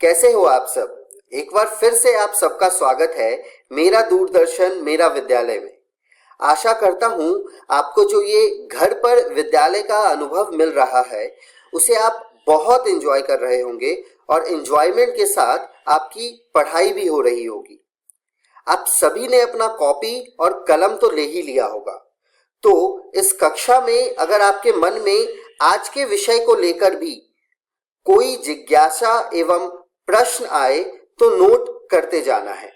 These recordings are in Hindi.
कैसे हो आप सब। एक बार फिर से आप सबका स्वागत है मेरा दूरदर्शन मेरा विद्यालय में। आशा करता हूँ आपको जो ये घर पर विद्यालय का अनुभव मिल रहा है उसे आप बहुत एंजॉय कर रहे होंगे और एंजॉयमेंट के साथ आपकी पढ़ाई भी हो रही होगी। आप सभी ने अपना कॉपी और कलम तो ले ही लिया होगा। तो इस कक्षा में अगर आपके मन में आज के विषय को लेकर भी कोई जिज्ञासा एवं प्रश्न आए तो नोट करते जाना है।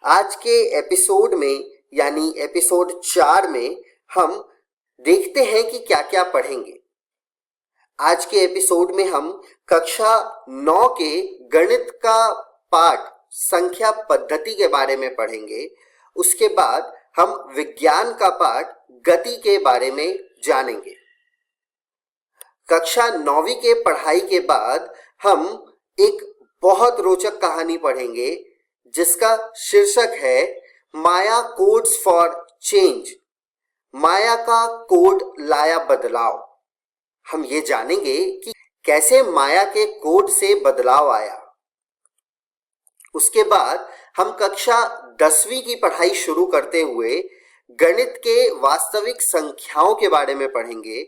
आज के एपिसोड में यानी एपिसोड 4 में हम देखते हैं कि क्या क्या पढ़ेंगे। आज के एपिसोड में हम कक्षा 9 के गणित का पाठ संख्या पद्धति के बारे में पढ़ेंगे। उसके बाद हम विज्ञान का पाठ गति के बारे में जानेंगे। कक्षा 9वीं के पढ़ाई के बाद हम एक बहुत रोचक कहानी पढ़ेंगे जिसका शीर्षक है माया कोड्स फॉर चेंज। माया का कोड लाया बदलाव। हम ये जानेंगे कि कैसे माया के कोड से बदलाव आया। उसके बाद हम कक्षा 10वीं की पढ़ाई शुरू करते हुए गणित के वास्तविक संख्याओं के बारे में पढ़ेंगे,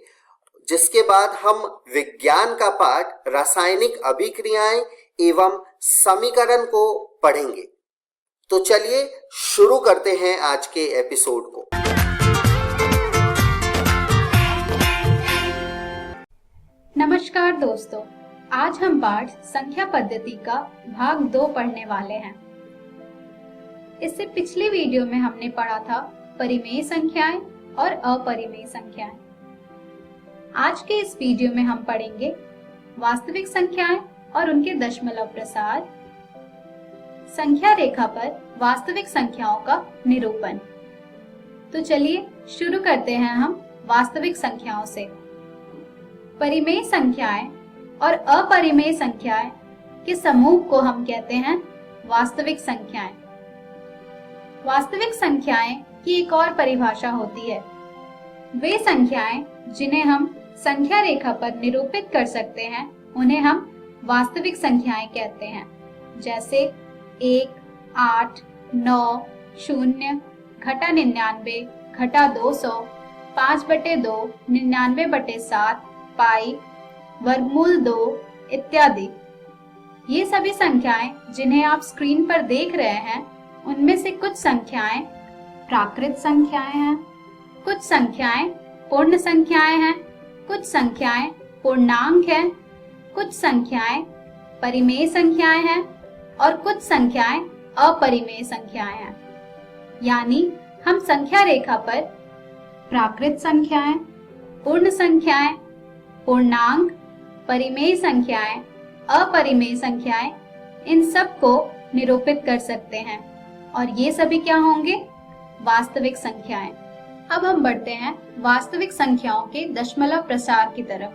जिसके बाद हम विज्ञान का पाठ रासायनिक अभिक्रियाएं एवं समीकरण को पढ़ेंगे। तो चलिए शुरू करते हैं आज के एपिसोड को। नमस्कार दोस्तों, आज हम पाठ संख्या पद्धति का भाग 2 पढ़ने वाले हैं। इससे पिछली वीडियो में हमने पढ़ा था परिमेय संख्याएं और अपरिमेय संख्याएं। आज के इस वीडियो में हम पढ़ेंगे वास्तविक संख्याएं और उनके दशमलव प्रसार, संख्या रेखा पर वास्तविक संख्याओं का निरूपण। तो चलिए शुरू करते हैं हम वास्तविक संख्याओं से। परिमेय संख्याएं और अपरिमेय संख्याएं के समूह को हम कहते हैं वास्तविक संख्याएं। वास्तविक संख्याएं की एक और परिभाषा होती है। वे संख्याएं जिन्हें हम संख्या रेखा पर निरूपित कर सकते हैं उन्हें हम वास्तविक संख्याएं कहते हैं। जैसे 1, 8, 9, 0, घटा 99, घटा 200, 5/2, 99/7, पाई, वर्गमूल 2 इत्यादि। ये सभी संख्याएं जिन्हें आप स्क्रीन पर देख रहे हैं उनमें से कुछ संख्याएं प्राकृत संख्याएं हैं, कुछ संख्याएं पूर्ण संख्याएं हैं, कुछ संख्याएं पूर्णांक हैं, कुछ संख्याएं परिमेय संख्याएं हैं और कुछ संख्याएं अपरिमेय संख्याएं हैं। यानी हम संख्या रेखा पर प्राकृत संख्याएं, पूर्ण संख्याएं, पूर्णांक, परिमेय संख्याएं, अपरिमेय संख्याएं, इन सब को निरूपित कर सकते हैं और ये सभी क्या होंगे? वास्तविक संख्याएं। अब हम बढ़ते हैं वास्तविक संख्याओं के दशमलव प्रसार की तरफ।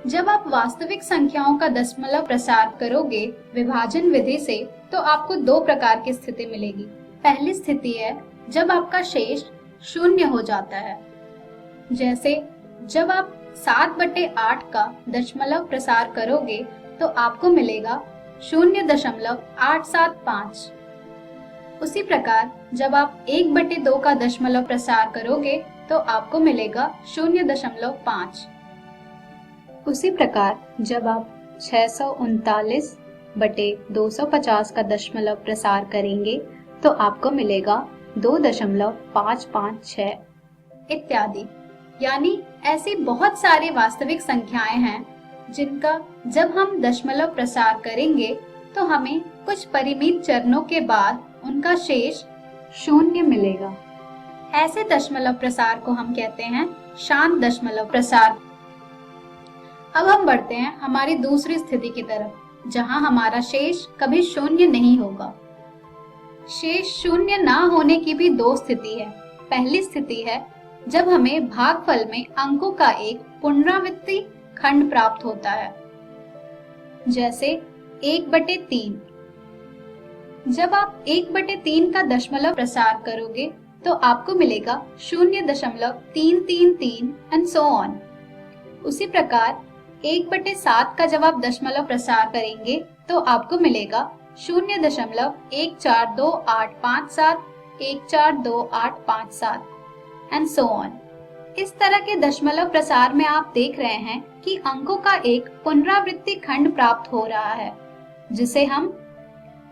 जब आप वास्तविक संख्याओं का दशमलव प्रसार करोगे विभाजन विधि से तो आपको 2 प्रकार की स्थिति मिलेगी। पहली स्थिति है जब आपका शेष 0 हो जाता है। जैसे जब आप 7/8 का दशमलव प्रसार करोगे तो आपको मिलेगा 0.875। उसी प्रकार जब आप 1/2 का दशमलव प्रसार करोगे तो आपको मिलेगा 0.5। उसी प्रकार जब आप 639/250 का दशमलव प्रसार करेंगे तो आपको मिलेगा 2.556 इत्यादि। यानी ऐसी बहुत सारी वास्तविक संख्याएं हैं जिनका जब हम दशमलव प्रसार करेंगे तो हमें कुछ परिमित चरणों के बाद उनका शेष 0 मिलेगा। ऐसे दशमलव प्रसार को हम कहते हैं शांत दशमलव प्रसार। अब हम बढ़ते हैं हमारी दूसरी स्थिति की तरफ, जहां हमारा शेष कभी 0 नहीं होगा। शेष 0 ना होने की भी 2 स्थिति है। पहली स्थिति है जब हमें भागफल में अंकों का एक पुनरावृत्ति खंड प्राप्त होता है। जैसे 1/3। जब आप 1/3 का दशमलव प्रसार करोगे तो आपको मिलेगा 0.333 एंड सो ऑन। उसी प्रकार 1/7 का जब आप दशमलव प्रसार करेंगे तो आपको मिलेगा 0.142857, 142857 एंड सो ऑन। इस तरह के दशमलव प्रसार में आप देख रहे हैं कि अंकों का एक पुनरावृत्ति खंड प्राप्त हो रहा है, जिसे हम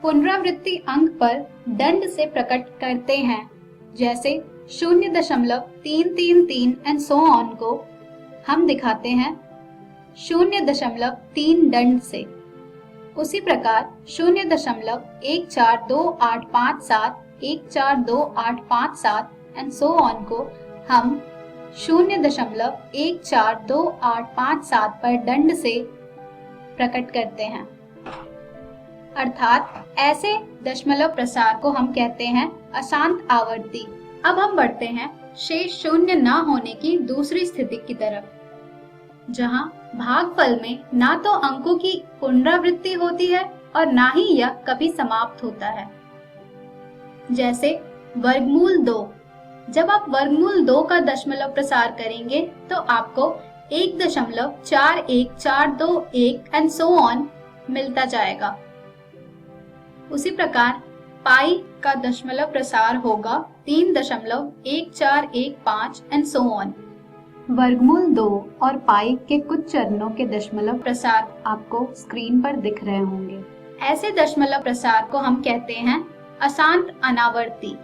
पुनरावृत्ति अंक पर दंड से प्रकट करते हैं, जैसे 0.333 एंड सो ऑन को हम दिखाते हैं 0.3 दंड से। उसी प्रकार 0.142857, 142857 एंड सो ऑन को हम 0.142857 पर दंड से प्रकट करते हैं। अर्थात ऐसे दशमलव प्रसार को हम कहते हैं अशांत आवर्ती। अब हम बढ़ते हैं शेष शून्य ना होने की दूसरी स्थिति की तरफ, जहां भागफल में ना तो अंकों की पुनरावृत्ति होती है और ना ही यह कभी समाप्त होता है। जैसे वर्गमूल 2। जब आप वर्गमूल 2 का दशमलव प्रसार करेंगे तो आपको 1.41421 एंड सो ऑन मिलता जाएगा। उसी प्रकार पाई का दशमलव प्रसार होगा 3.1415 एंड सो ऑन। वर्गमूल 2 और पाई के कुछ चरणों के दशमलव प्रसार आपको स्क्रीन पर दिख रहे होंगे। ऐसे दशमलव प्रसार को हम कहते हैं अशांत अनावर्ती।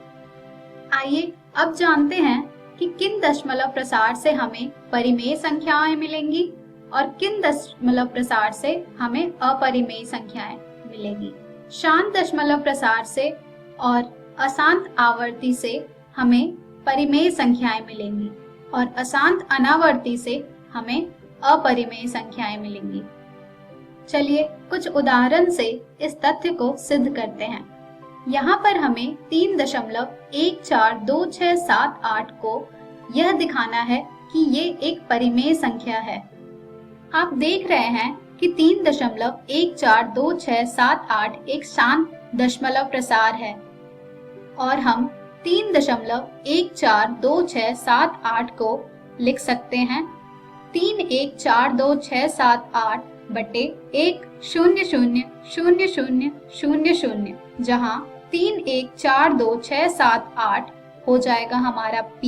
आइए अब जानते हैं कि किन दशमलव प्रसार से हमें परिमेय संख्याएं मिलेंगी और किन दशमलव प्रसार से हमें अपरिमेय संख्याएं मिलेंगी। शांत दशमलव प्रसार से और अशांत आवर्ती से हमें परिमेय संख्याएं मिलेंगी और अशांत अनावर्ती से हमें अपरिमेय संख्याएं मिलेंगी। चलिए कुछ उदाहरण से इस तथ्य को सिद्ध करते हैं। यहाँ पर हमें 3.142678 को यह दिखाना है कि ये एक परिमेय संख्या है। आप देख रहे हैं कि 3.142678 एक शांत दशमलव प्रसार है और हम 3.142678 को लिख सकते हैं 3142678 बटे 1000000, जहाँ 3142678 हो जाएगा हमारा P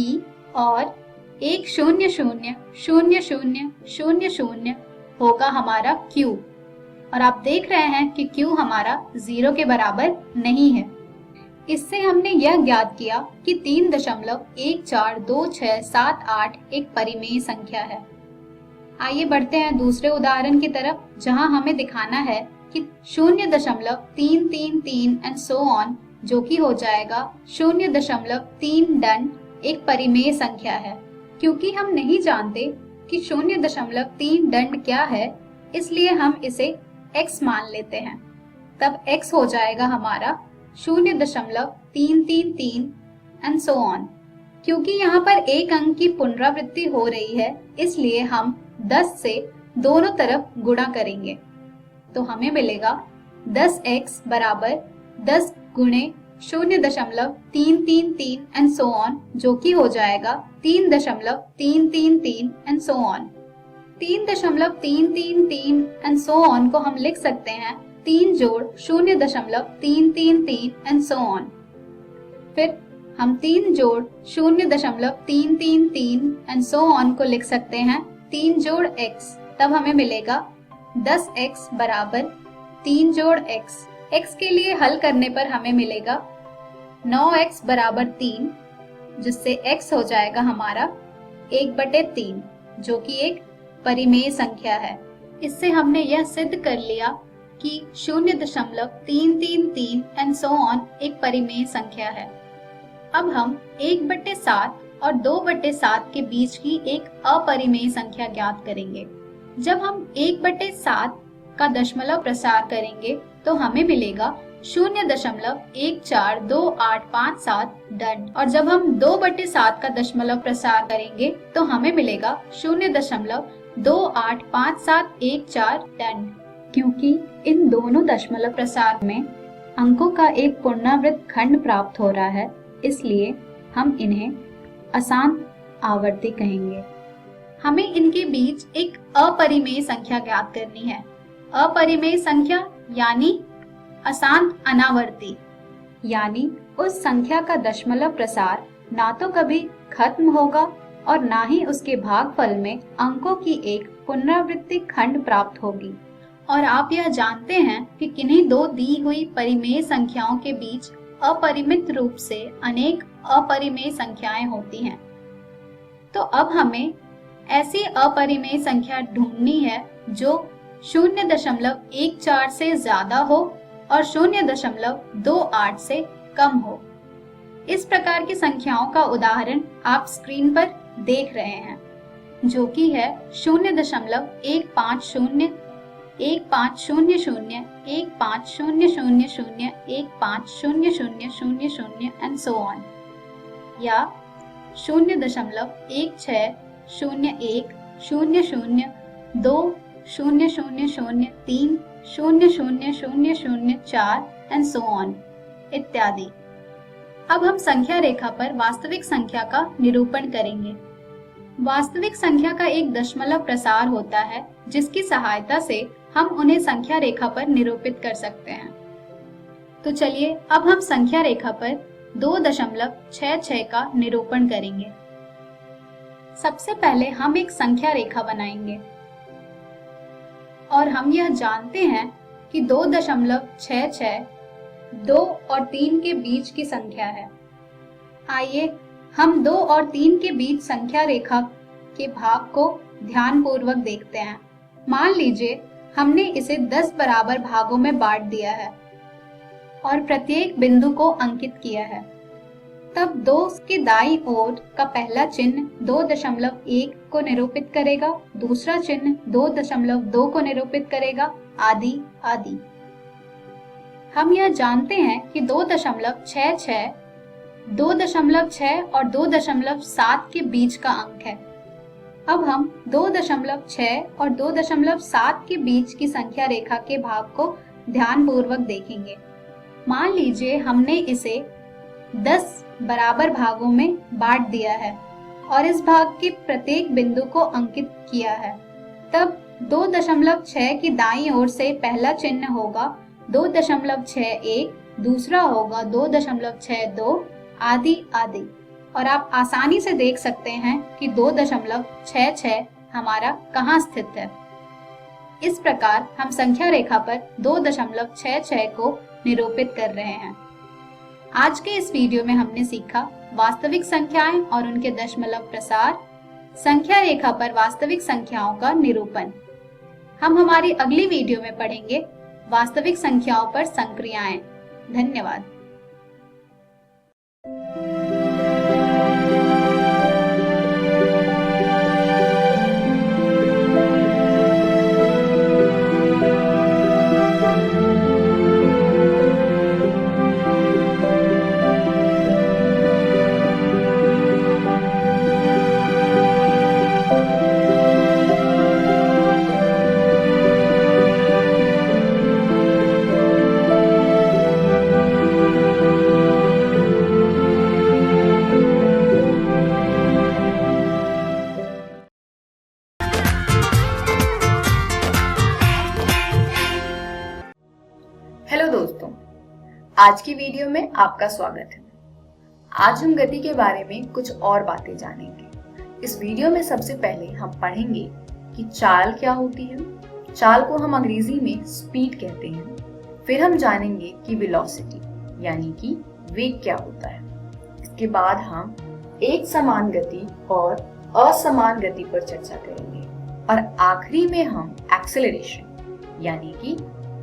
और 1000000 होगा हमारा Q। और आप देख रहे हैं कि Q हमारा 0 के बराबर नहीं है। इससे हमने यह ज्ञात किया कि 3.142678 एक परिमेय संख्या है। आइए बढ़ते हैं दूसरे उदाहरण की तरफ, जहां हमें दिखाना है कि 0.333 एंड सो ऑन, जो कि हो जाएगा 0.3 दंड, एक परिमेय संख्या है। क्योंकि हम नहीं जानते कि 0.3 दंड क्या है, इसलिए हम इसे x मान लेते हैं। तब x हो जाएगा हमारा 0.333 एंड सो ऑन। क्योंकि यहाँ पर एक अंक की पुनरावृत्ति हो रही है, इसलिए हम 10 से दोनों तरफ गुणा करेंगे, तो हमें मिलेगा 10x बराबर 10 गुणे 0.333 एंड सो ऑन, जो कि हो जाएगा 3.333 and so on. 3.333 and so on को हम लिख सकते हैं 3 जोड़ 0.333 एंड सो ऑन। फिर हम 3 जोड़ 0.333 एंड सो ऑन को लिख सकते हैं 3 जोड़ x। तब हमें मिलेगा 10x बराबर 3 जोड़ x। x के लिए हल करने पर हमें मिलेगा 9x बराबर 3, जिससे x हो जाएगा हमारा 1/3, जो कि एक परिमेय संख्या है। इससे हमने यह सिद्ध कर लिया कि 0.333 एंड सो ऑन एक परिमेय संख्या है। अब हम 1/7 और 2/7 के बीच की एक अपरिमेय संख्या ज्ञात करेंगे। जब हम 1/7 का दशमलव प्रसार करेंगे तो हमें मिलेगा 0.142857 दंड, और जब हम 2/7 का दशमलव प्रसार करेंगे तो हमें मिलेगा 0.285714 दंड। क्योंकि इन दोनों दशमलव प्रसार में अंकों का एक पुनरावृत्त खंड प्राप्त हो रहा है, इसलिए हम इन्हें अशांत आवर्ती कहेंगे। हमें इनके बीच एक अपरिमेय संख्या ज्ञात करनी है। अपरिमेय संख्या यानी अशांत अनावर्ती, यानी उस संख्या का दशमलव प्रसार ना तो कभी खत्म होगा और ना ही उसके भागफल में अंकों की एक पुनरावृत्ति खंड प्राप्त होगी। और आप यह जानते हैं कि किन्हीं दो दी हुई परिमेय संख्याओं के बीच अपरिमित रूप से अनेक अपरिमेय संख्याएं होती हैं। तो अब हमें ऐसी अपरिमेय संख्या ढूंढनी है जो 0.14 से ज्यादा हो और 0.28 से कम हो। इस प्रकार की संख्याओं का उदाहरण आप स्क्रीन पर देख रहे हैं, जो कि है 0.150, 1500, 1500, 1500, and so on, या 0.1601, 00, 2, 0003, 00004 and so on इत्यादि। अब हम संख्या रेखा पर वास्तविक संख्या का निरूपण करेंगे। वास्तविक संख्या का एक दशमलव प्रसार होता है जिसकी सहायता से हम उन्हें संख्या रेखा पर निरूपित कर सकते हैं। तो चलिए अब हम संख्या रेखा पर 2.66 का निरूपण करेंगे। सबसे पहले हम एक संख्या रेखा बनाएंगे और हम यह जानते हैं कि 2.66 2 और 3 के बीच की संख्या है। आइए हम 2 और 3 के बीच संख्या रेखा के भाग को ध्यानपूर्वक देखते हैं। मान लीजिए हमने इसे 10 बराबर भागों में बांट दिया है और प्रत्येक बिंदु को अंकित किया है। तब 2 के दाईं ओर का पहला चिन्ह 2.1 को निरूपित करेगा, दूसरा चिन्ह 2.2 को निरूपित करेगा, आदि आदि। हम यह जानते हैं कि 2.66 2.6 और 2.7 के बीच का अंक है। अब हम 2.6 और 2.7 के बीच की संख्या रेखा के भाग को ध्यानपूर्वक देखेंगे। मान लीजिए हमने इसे 10 बराबर भागों में बांट दिया है और इस भाग के प्रत्येक बिंदु को अंकित किया है। तब 2.6 की दाईं ओर से पहला चिन्ह होगा 2.61, दूसरा होगा 2.62, आदि आदि। और आप आसानी से देख सकते हैं कि 2.66 हमारा कहाँ स्थित है। इस प्रकार हम संख्या रेखा पर 2.66 को निरूपित कर रहे हैं। आज के इस वीडियो में हमने सीखा वास्तविक संख्याएं और उनके दशमलव प्रसार, संख्या रेखा पर वास्तविक संख्याओं का निरूपण। हम हमारी अगली वीडियो में पढ़ेंगे वास्तविक संख्याओं पर संक्रियाएं। धन्यवाद। हेलो दोस्तों, आज की वीडियो में आपका स्वागत है। आज हम गति के बारे में कुछ और बातें जानेंगे। इस वीडियो में सबसे पहले हम पढ़ेंगे कि चाल क्या होती है। चाल को हम अंग्रेजी में स्पीड कहते हैं। फिर हम जानेंगे कि वेलोसिटी यानी कि वेग क्या होता है। इसके बाद हम एक समान गति और असमान गति पर चर्चा करेंगे और आखिरी में हम एक्सेलरेशन यानी कि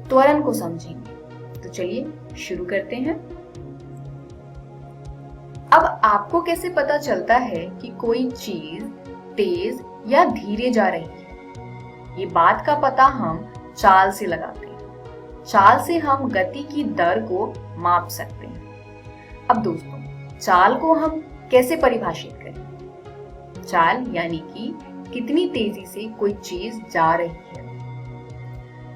त्वरण को समझेंगे। तो चलिए शुरू करते हैं। अब आपको कैसे पता चलता है कि कोई चीज तेज या धीरे जा रही है? ये बात का पता हम चाल से लगाते हैं। चाल से हम गति की दर को माप सकते हैं। अब दोस्तों, चाल को हम कैसे परिभाषित करें? चाल यानी कि कितनी तेजी से कोई चीज जा रही है।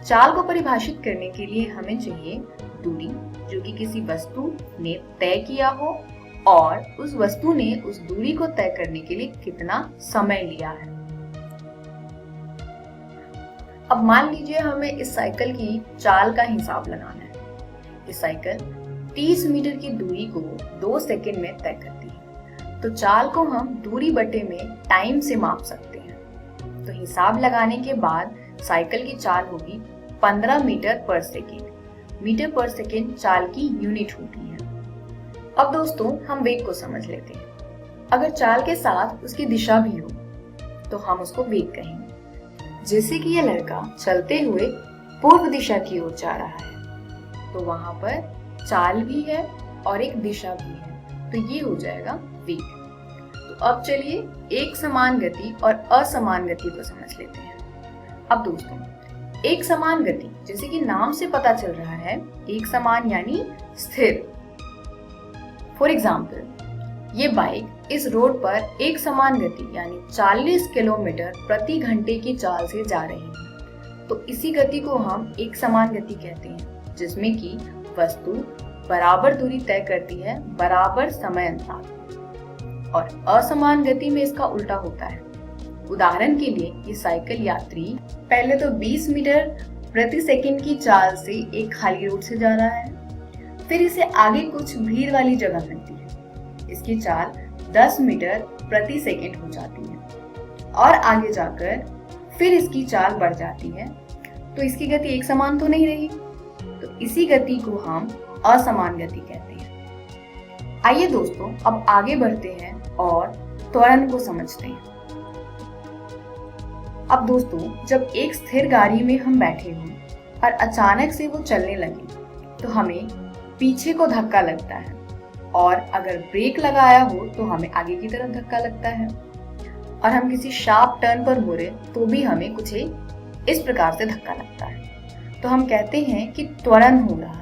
चाल को परिभाषित करने के लिए हमें चाहिए दूरी, जो कि किसी वस्तु ने तय किया हो और उस वस्तु ने उस दूरी को तय करने के लिए कितना समय लिया है। अब मान लीजिए हमें इस साइकिल की चाल का हिसाब लगाना है। ये साइकिल 30 मीटर की दूरी को 2 सेकंड में तय करती है, तो चाल को हम दूरी बटे में टाइम से माप सकते हैं। तो हिसाब लगाने के बाद साइकिल की चाल होगी 15 मीटर पर सेकंड। मीटर पर सेकंड चाल की यूनिट होती है। अब दोस्तों हम वेग को समझ लेते हैं। अगर चाल के साथ उसकी दिशा भी हो तो हम उसको वेग कहेंगे। जैसे कि यह लड़का चलते हुए पूर्व दिशा की ओर जा रहा है, तो वहां पर चाल भी है और एक दिशा भी है, तो ये हो जाएगा वेग। तो अब चलिए एक समान गति और असमान गति को समझ लेते हैं। अब दोस्तों एक समान गति, जैसे कि नाम से पता चल रहा है, एक समान यानी स्थिर। फॉर एग्जाम्पल, ये बाइक इस रोड पर एक समान गति यानी 40 किलोमीटर प्रति घंटे की चाल से जा रही है। तो इसी गति को हम एक समान गति कहते हैं, जिसमें कि वस्तु बराबर दूरी तय करती है बराबर समय अनुसार। और असमान गति में इसका उल्टा होता है। उदाहरण के लिए ये साइकिल यात्री पहले तो 20 मीटर प्रति सेकंड की चाल से एक खाली रोड से जा रहा है, फिर इसे आगे कुछ भीड़ वाली जगह मिलती है। इसकी चाल 10 मीटर प्रति सेकंड हो जाती है और आगे जाकर फिर इसकी चाल बढ़ जाती है, तो इसकी गति एक समान तो नहीं रही। तो इसी गति को हम असमान गति कहते हैं। आइए दोस्तों अब आगे बढ़ते हैं और त्वरण को समझते हैं। अब दोस्तों जब एक स्थिर गाड़ी में हम बैठे हों और अचानक से वो चलने लगे, तो हमें पीछे को धक्का लगता है, और अगर ब्रेक लगाया हो तो हमें आगे की तरफ धक्का लगता है, और हम किसी शार्प टर्न पर मुड़े तो भी हमें कुछ इस प्रकार से धक्का लगता है। तो हम कहते हैं कि त्वरण हो रहा है।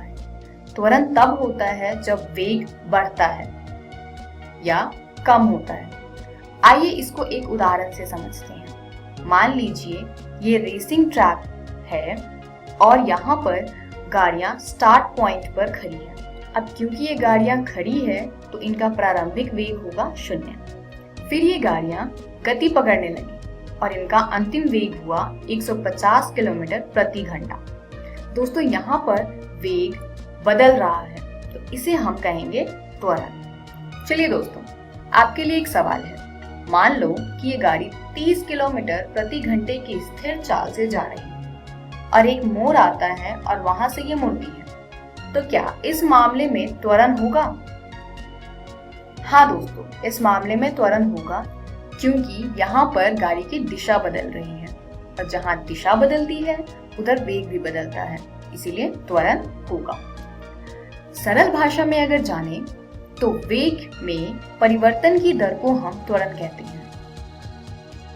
त्वरण तब होता है जब वेग बढ़ता है या कम होता है। आइए इसको एक उदाहरण से समझते हैं। मान लीजिए ये रेसिंग ट्रैक है और यहाँ पर गाड़ियाँ स्टार्ट पॉइंट पर खड़ी है। अब क्योंकि ये गाड़ियां खड़ी है तो इनका प्रारंभिक वेग होगा 0। फिर ये गाड़ियां गति पकड़ने लगी और इनका अंतिम वेग हुआ 150 किलोमीटर प्रति घंटा। दोस्तों यहाँ पर वेग बदल रहा है, तो इसे हम कहेंगे त्वरण। चलिए दोस्तों आपके लिए एक सवाल है। मान लो कि ये गाड़ी 30 किलोमीटर प्रति घंटे की स्थिर चाल से जा रही है और एक मोड़ आता है और वहां से ये मुड़ती है, तो क्या इस मामले में त्वरण होगा? हाँ दोस्तों, इस मामले में त्वरण होगा, क्योंकि यहाँ पर गाड़ी की दिशा बदल रही है और जहाँ दिशा बदलती है उधर वेग भी बदलता है, इसीलिए त्वरण होगा। सरल भाषा में अगर जाने तो वेग में परिवर्तन की दर को हम त्वरण कहते हैं।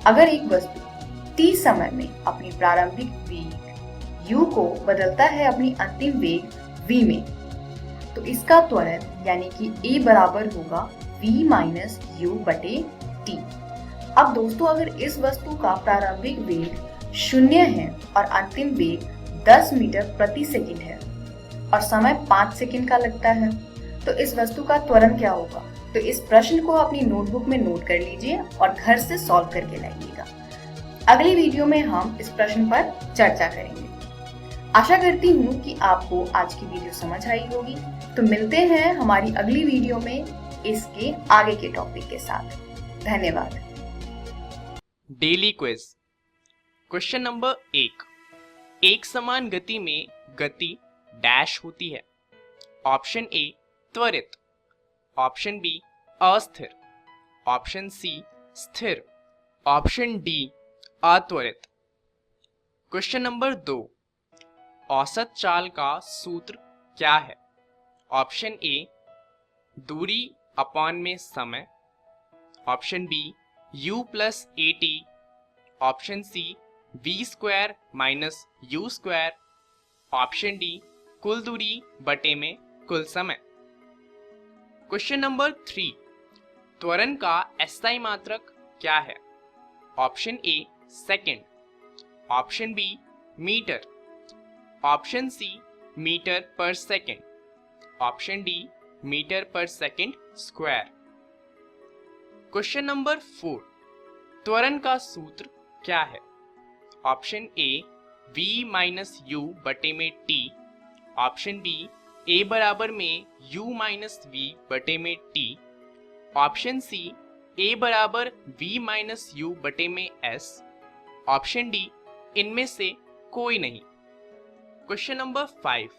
अगर एक वस्तु t समय में अपनी प्रारंभिक वेग u को बदलता है अपनी अंतिम वेग v में, तो इसका त्वरण यानी कि a बराबर होगा v माइनस u बटे t। अब दोस्तों अगर इस वस्तु का प्रारंभिक वेग 0 है और अंतिम वेग 10 मीटर प्रति सेकंड है और समय 5 सेकंड का लगता है, तो इस वस्तु का त्वरण क्या होगा? तो इस प्रश्न को अपनी नोटबुक में नोट कर लीजिए और घर से सॉल्व करके लाइएगा। अगली वीडियो में हम इस प्रश्न पर चर्चा करेंगे। आशा करती हूँ कि आपको आज की वीडियो समझ आई होगी। तो मिलते हैं हमारी अगली वीडियो में इसके आगे के टॉपिक के साथ। धन्यवाद। Daily quiz. Question number 1। एक समान गति में गति डैश होती है। ऑप्शन ए त्वरित, ऑप्शन बी अस्थिर, ऑप्शन सी स्थिर, ऑप्शन डी अत्वरित। Question number 2। औसत चाल का सूत्र क्या है? ऑप्शन ए दूरी अपॉन में समय, option B u plus a t, option C v square minus u square, option D कुल दूरी बटे में कुल समय। Question number 3। त्वरण का एसआई मात्रक क्या है? Option A second, option B metre, option C metre पर सेकंड, ऑप्शन डी मीटर पर सेकंड स्क्वायर। Question number 4। त्वरण का सूत्र क्या है? Option A v minus u बटे में t, ऑप्शन बी a बराबर में u माइनस v बटे में t, ऑप्शन सी a बराबर v माइनस यू बटे में s, ऑप्शन डी इनमें से कोई नहीं। क्वेश्चन नंबर 5,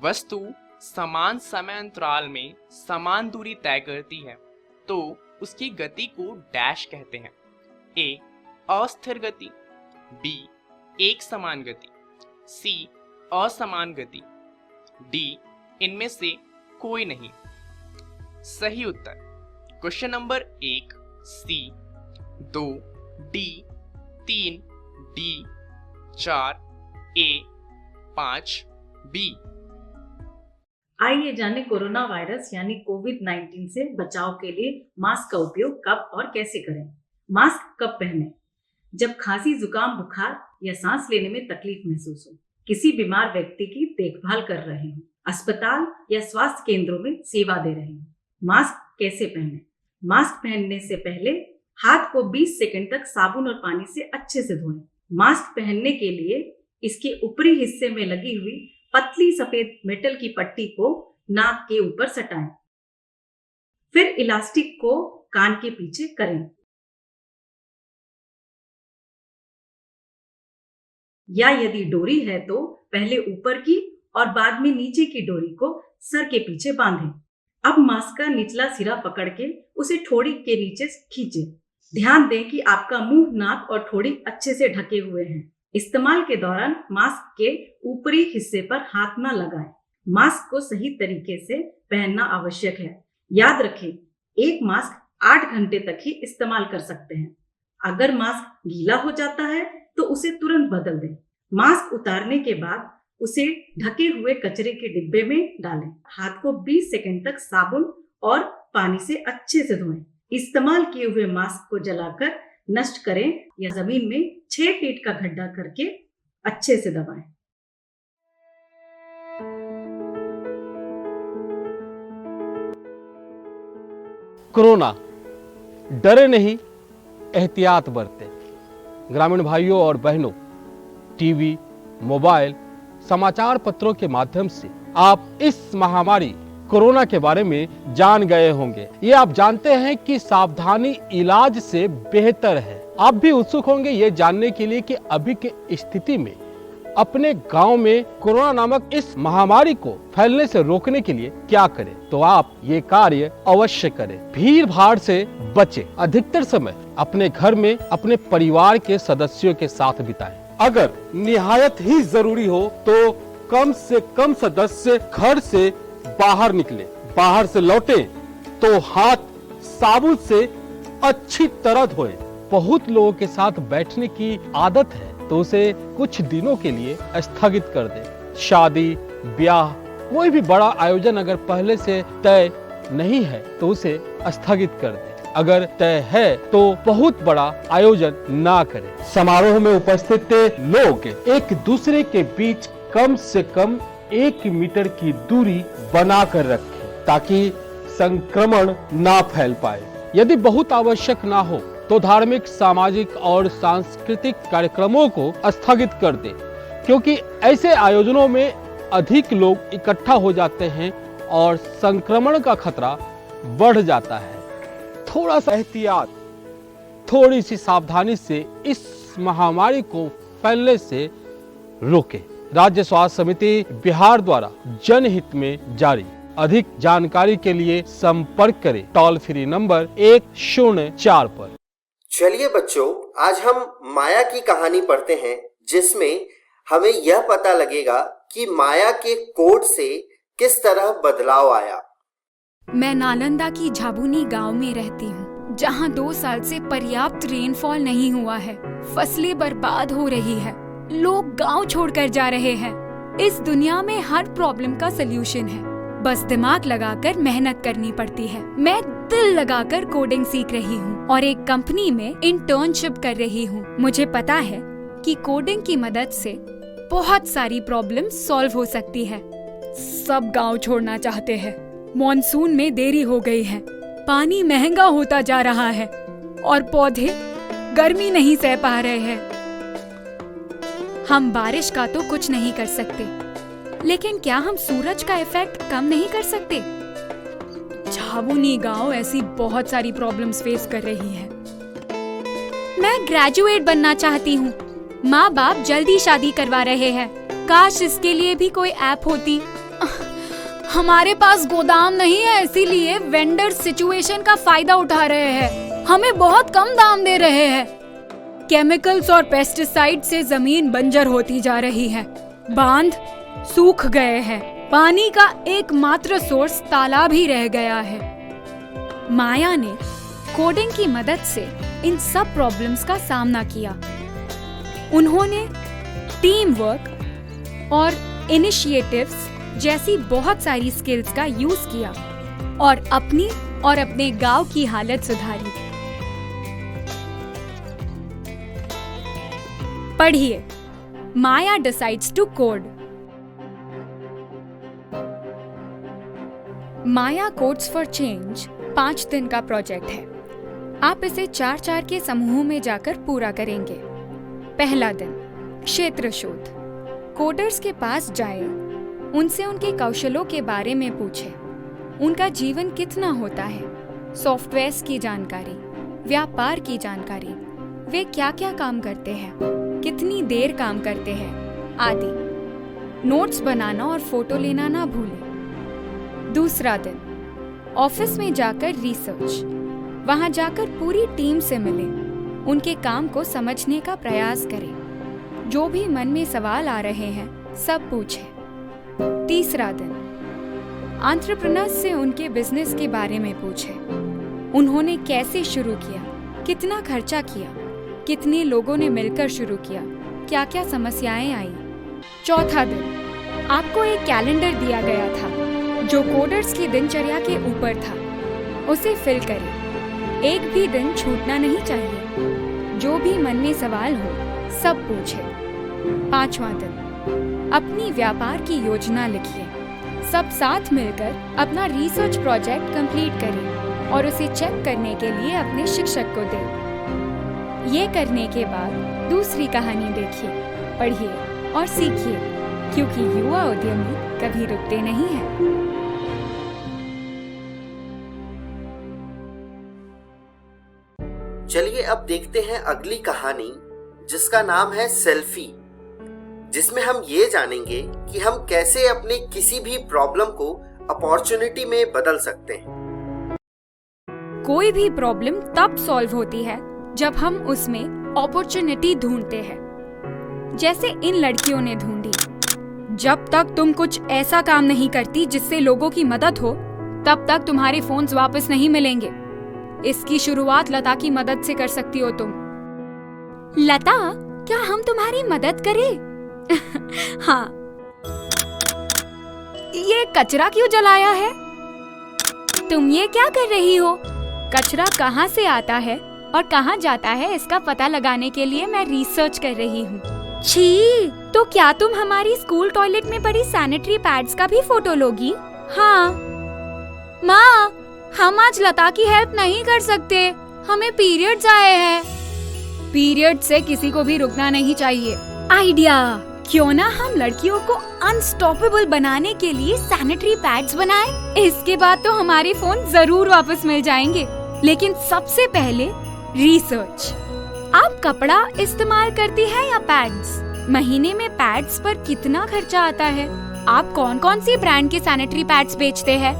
वस्तु समान समय अंतराल में समान दूरी तय करती है तो उसकी गति को डैश कहते हैं। ए अस्थिर गति, बी एक समान गति, सी असमान गति, डी इनमें से कोई नहीं। सही उत्तर क्वेश्चन नंबर 1 सी, 2 डी, 3 डी, 4 ए, 5 बी। आइए जाने कोरोना वायरस यानी कोविड-19 से बचाव के लिए मास्क का उपयोग कब और कैसे करें। मास्क कब पहनें? जब खांसी, जुकाम, बुखार या सांस लेने में तकलीफ महसूस हो, किसी बीमार व्यक्ति की देखभाल कर रहे हो, अस्पताल या स्वास्थ्य केंद्रों में सेवा दे रहे हो। मास्क कैसे पहनें? मास्क पहनने से पहले हाथ को 20 सेकंड तक साबुन और पानी से अच्छे से धोएं। मास्क पहनने के लिए इसके ऊपरी हिस्से में लगी हुई पतली सफेद मेटल की पट्टी को नाक के ऊपर सटाएं। फिर इलास्टिक को कान के पीछे करें या यदि डोरी है तो पहले ऊपर की और बाद में नीचे की डोरी को सर के पीछे बांधें। अब मास्क का निचला सिरा पकड़ के उसे ठोड़ी के नीचे खींचें। ध्यान दें कि आपका मुंह, नाक और ठोड़ी अच्छे से ढके हुए हैं। इस्तेमाल के दौरान मास्क के ऊपरी हिस्से पर हाथ न लगाएं। मास्क को सही तरीके से पहनना आवश्यक है। याद रखें, एक मास्क 8 घंटे तक ही इस्तेमाल कर सकते हैं। अगर मास्क गीला हो जाता है तो उसे तुरंत बदल दें। मास्क उतारने के बाद उसे ढके हुए कचरे के डिब्बे में डालें। हाथ को 20 सेकंड तक साबुन और पानी से अच्छे से धोएं। इस्तेमाल किए हुए मास्क को जलाकर नष्ट करें या जमीन में 6 फीट का गड्ढा करके अच्छे से दबाएं। कोरोना, डरे नहीं, एहतियात बरतें। ग्रामीण भाइयों और बहनों, टीवी, मोबाइल, समाचार पत्रों के माध्यम से आप इस महामारी कोरोना के बारे में जान गए होंगे। ये आप जानते हैं कि सावधानी इलाज से बेहतर है। आप भी उत्सुक होंगे ये जानने के लिए कि अभी के स्थिति में अपने गांव में कोरोना नामक इस महामारी को फैलने से रोकने के लिए क्या करें। तो आप ये कार्य अवश्य करें। भीड़ भाड़ से बचें। अधिकतर समय अपने घर में अपने परिवार के सदस्यों के साथ बिताएं। अगर निहायत ही जरूरी हो तो कम से कम सदस्य घर से बाहर निकले। बाहर से लौटे तो हाथ साबुन से अच्छी तरह धोए। बहुत लोगों के साथ बैठने की आदत है तो उसे कुछ दिनों के लिए स्थगित कर दे। शादी, ब्याह, कोई भी बड़ा आयोजन अगर पहले से तय नहीं है तो उसे स्थगित कर दे। अगर तय है तो बहुत बड़ा आयोजन ना करें। समारोह में उपस्थित लोग एक दूसरे के बीच कम से कम 1 मीटर की दूरी बनाकर रखें ताकि संक्रमण ना फैल पाए। यदि बहुत आवश्यक ना हो तो धार्मिक, सामाजिक और सांस्कृतिक कार्यक्रमों को स्थगित कर दें, क्योंकि ऐसे आयोजनों में अधिक लोग इकट्ठा हो जाते हैं और संक्रमण का खतरा बढ़ जाता है। थोड़ा सा एहतियात, थोड़ी सी सावधानी से इस महामारी को फैलने से रोकें। राज्य स्वास्थ्य समिति बिहार द्वारा जनहित में जारी। अधिक जानकारी के लिए संपर्क करें टोल फ्री नंबर 104 पर। चलिए बच्चों, आज हम माया की कहानी पढ़ते हैं, जिसमें हमें यह पता लगेगा कि माया के कोड से किस तरह बदलाव आया। मैं नालंदा की झाबुनी गांव में रहती हूँ, जहाँ 2 साल से पर्याप्त रेनफॉल नहीं हुआ है। फसलें बर्बाद हो रही है, लोग गांव छोड़कर जा रहे हैं। इस दुनिया में हर प्रॉब्लम का सलूशन है, बस दिमाग लगाकर मेहनत करनी पड़ती है। मैं दिल लगाकर कोडिंग सीख रही हूँ और एक कंपनी में इंटर्नशिप कर रही हूँ। मुझे पता है कि कोडिंग की मदद से बहुत सारी प्रॉब्लम सॉल्व हो सकती है। सब गांव छोड़ना चाहते हैं। मॉनसून में देरी हो गई है, पानी महंगा होता जा रहा है और पौधे गर्मी नहीं सह पा रहे हैं। हम बारिश का तो कुछ नहीं कर सकते, लेकिन क्या हम सूरज का इफेक्ट कम नहीं कर सकते? झाबुनी गांव ऐसी बहुत सारी प्रॉब्लम्स फेस कर रही है। मैं ग्रेजुएट बनना चाहती हूँ। माँ बाप जल्दी शादी करवा रहे हैं। काश इसके लिए भी कोई ऐप होती। हमारे पास गोदाम नहीं है, इसीलिए वेंडर सिचुएशन का फायदा उठा रहे हैं। हमें बहुत कम दाम दे रहे हैं। केमिकल्स और पेस्टिसाइड से जमीन बंजर होती जा रही है। बांध सूख गए हैं। पानी का एकमात्र सोर्स तालाब ही रह गया है। माया ने कोडिंग की मदद से इन सब प्रॉब्लम्स का सामना किया। उन्होंने टीम वर्क और इनिशिएटिव्स जैसी बहुत सारी स्किल्स का यूज किया और अपनी और अपने गांव की हालत सुधारी। पढ़िए, Maya decides to code. Maya codes for change 5 दिन का प्रोजेक्ट है। आप इसे 4-4 के समूहों में जाकर पूरा करेंगे। पहला दिन, क्षेत्र शोध। कोडर्स के पास जाए, उनसे उनके कौशलों के बारे में पूछे। उनका जीवन कितना होता है, सॉफ्टवेयर्स की जानकारी, व्यापार की जानकारी, वे क्या क्या काम करते हैं, कितनी देर काम करते हैं आदि। नोट्स बनाना और फोटो लेना ना भूलें। दूसरा दिन, ऑफिस में जाकर रिसर्च। वहां जाकर पूरी टीम से मिलें, उनके काम को समझने का प्रयास करें। जो भी मन में सवाल आ रहे हैं सब पूछें। तीसरा दिन, एंटरप्रेन्योर्स से उनके बिजनेस के बारे में पूछें। उन्होंने कैसे शुरू किया, कितना खर्चा किया, कितने लोगों ने मिलकर शुरू किया, क्या क्या समस्याएं आई। चौथा दिन, आपको एक कैलेंडर दिया गया था जो कोडर्स की दिनचर्या के ऊपर था। उसे फिल करें। एक भी दिन छूटना नहीं चाहिए। जो भी मन में सवाल हो सब पूछें। पांचवा दिन, अपनी व्यापार की योजना लिखिए। सब साथ मिलकर अपना रिसर्च प्रोजेक्ट कंप्लीट करें और उसे चेक करने के लिए अपने शिक्षक को दें। ये करने के बाद दूसरी कहानी देखिए, पढ़िए और सीखिए, क्योंकि युवा उद्यमी कभी रुकते नहीं हैं। चलिए अब देखते हैं अगली कहानी, जिसका नाम है सेल्फी, जिसमें हम ये जानेंगे कि हम कैसे अपने किसी भी प्रॉब्लम को अपॉर्चुनिटी में बदल सकते हैं। कोई भी प्रॉब्लम तब सॉल्व होती है जब हम उसमें अपॉर्चुनिटी ढूंढते हैं, जैसे इन लड़कियों ने ढूंढी। जब तक तुम कुछ ऐसा काम नहीं करती जिससे लोगों की मदद हो, तब तक तुम्हारे फोन्स वापस नहीं मिलेंगे। इसकी शुरुआत लता की मदद से कर सकती हो तुम। लता, क्या हम तुम्हारी मदद करें? हाँ। ये कचरा क्यों जलाया है? तुम ये क्या कर रही हो? कचरा कहाँ से आता है और कहाँ जाता है, इसका पता लगाने के लिए मैं रिसर्च कर रही हूँ। छी, तो क्या तुम हमारी स्कूल टॉयलेट में पड़ी सैनिटरी पैड्स का भी फोटो लोगी? हाँ। माँ, हम आज लता की हेल्प नहीं कर सकते, हमें पीरियड्स आए हैं। पीरियड से किसी को भी रुकना नहीं चाहिए। आइडिया, क्यों ना हम लड़कियों को अनस्टॉपेबल बनाने के लिए सैनिटरी पैड्स बनाएं? इसके बाद तो हमारे फोन जरूर वापस मिल जाएंगे। लेकिन सबसे पहले रिसर्च। आप कपड़ा इस्तेमाल करती हैं या पैड्स? महीने में पैड्स पर कितना खर्चा आता है? आप कौन कौन सी ब्रांड के सैनिटरी पैड्स बेचते हैं?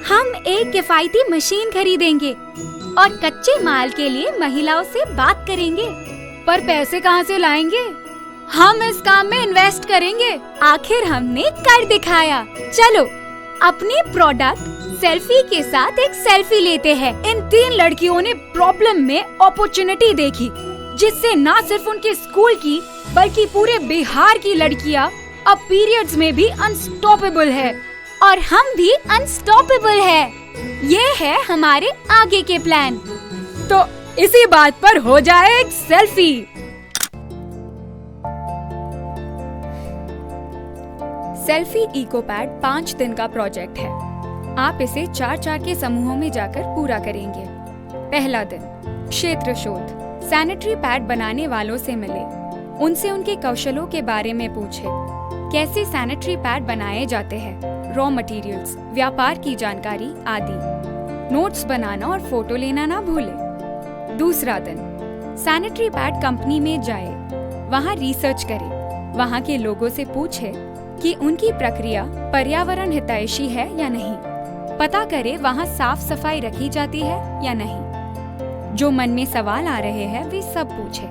हम एक किफायती मशीन खरीदेंगे और कच्चे माल के लिए महिलाओं से बात करेंगे। पर पैसे कहाँ से लाएंगे? हम इस काम में इन्वेस्ट करेंगे। आखिर हमने कर दिखाया। चलो अपनी प्रोडक्ट सेल्फी के साथ एक सेल्फी लेते हैं। इन 3 लड़कियों ने प्रॉब्लम में अपॉर्चुनिटी देखी, जिससे न सिर्फ उनके स्कूल की बल्कि पूरे बिहार की लड़कियां अब पीरियड्स में भी अनस्टॉपेबल है और हम भी अनस्टॉपेबल है। ये है हमारे आगे के प्लान। तो इसी बात पर हो जाए एक सेल्फी। सेल्फी इको पैड 5 दिन का प्रोजेक्ट है। आप इसे 4-4 के समूहों में जाकर पूरा करेंगे। पहला दिन, क्षेत्र शोध। सैनिटरी पैड बनाने वालों से मिले, उनसे उनके कौशलों के बारे में पूछे, कैसे सैनिटरी पैड बनाए जाते हैं, रॉ मटेरियल्स, व्यापार की जानकारी आदि। नोट्स बनाना और फोटो लेना ना भूले। दूसरा दिन, सैनिटरी पैड कंपनी में जाए, वहाँ रिसर्च करे, वहाँ के लोगों से पूछे कि उनकी प्रक्रिया पर्यावरण हितैषी है या नहीं। पता करे वहाँ साफ सफाई रखी जाती है या नहीं। जो मन में सवाल आ रहे हैं वे सब पूछे।